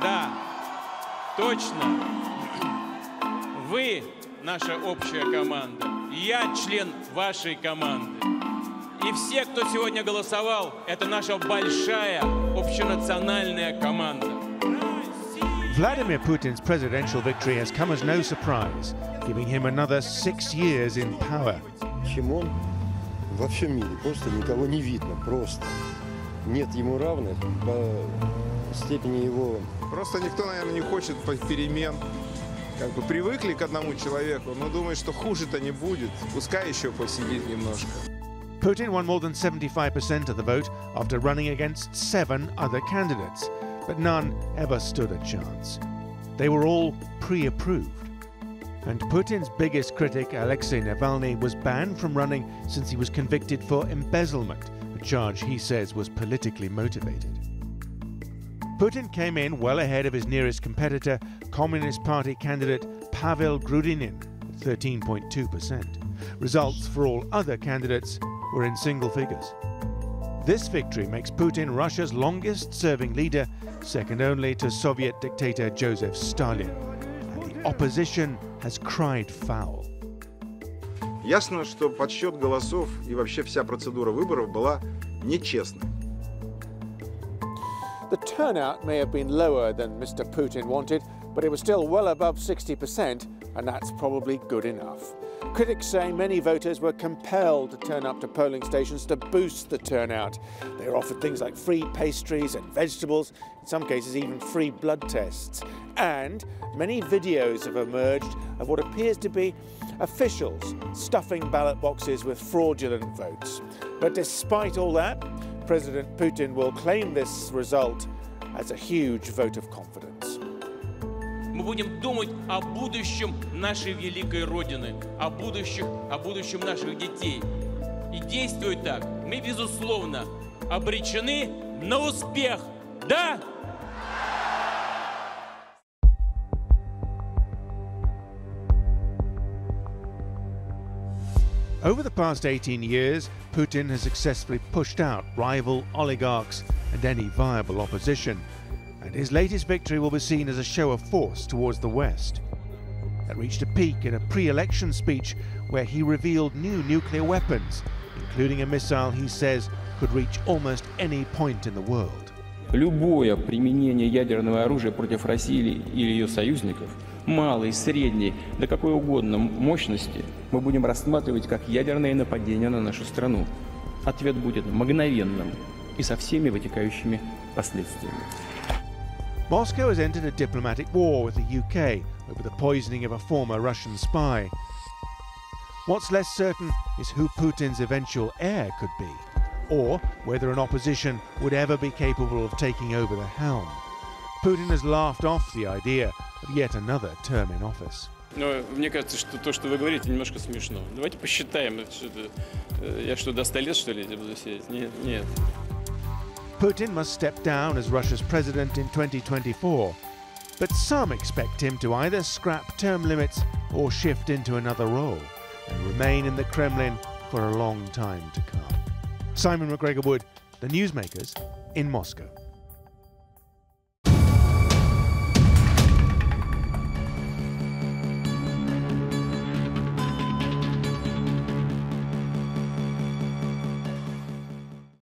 Да, точно. Вы наша общая команда. Я член вашей команды. И все, кто сегодня голосовал, это наша большая общенациональная команда. Vladimir Putin's presidential victory has come as no surprise, giving him another 6 years in power. Чем он во всем мире, просто никого не видно, просто. Нет ему равных по степени его... Просто никто, наверное, не хочет перемен. Как бы привыкли к одному человеку, но думают, что хуже-то не будет. Пускай еще посидит немножко. Putin won more than 75% of the vote after running against 7 other candidates, but none ever stood a chance. They were all pre-approved. And Putin's biggest critic, Alexei Navalny, was banned from running since he was convicted for embezzlement, a charge he says was politically motivated. Putin came in well ahead of his nearest competitor, Communist Party candidate Pavel Grudinin, at 13.2%. Results for all other candidates were in single figures. This victory makes Putin Russia's longest-serving leader, second only to Soviet dictator Joseph Stalin. And the opposition has cried foul. Ясно, что подсчет голосов и вообще вся процедура выборов была нечестной. The turnout may have been lower than Mr. Putin wanted, but it was still well above 60%, and that's probably good enough. Critics say many voters were compelled to turn up to polling stations to boost the turnout. They were offered things like free pastries and vegetables, in some cases even free blood tests. And many videos have emerged of what appears to be officials stuffing ballot boxes with fraudulent votes. But despite all that, President Putin will claim this result as a huge vote of confidence. Мы будем думать о будущем нашей великой Родины, о будущем наших детей. И действуя так, мы, безусловно, обречены на успех. Да? Over the past 18 years, Putin has successfully pushed out rival oligarchs and any viable opposition. And his latest victory will be seen as a show of force towards the West. That reached a peak in a pre-election speech where he revealed new nuclear weapons, including a missile he says could reach almost any point in the world. Любое применение ядерного оружия против России или ее союзников, малой, средней, до какой угодно мощности, мы будем рассматривать как ядерное нападение на нашу страну. Ответ будет мгновенным и со всеми вытекающими последствиями. Moscow has entered a diplomatic war with the UK over the poisoning of a former Russian spy. What's less certain is who Putin's eventual heir could be, or whether an opposition would ever be capable of taking over the helm. Putin has laughed off the idea of yet another term in office. Но мне кажется, что то, что вы говорите, немножко смешно. Давайте посчитаем. Я что, до 100 лет, что ли, буду сидеть? Нет. Putin must step down as Russia's president in 2024, but some expect him to either scrap term limits or shift into another role and remain in the Kremlin for a long time to come. Simon McGregor Wood, The Newsmakers in Moscow.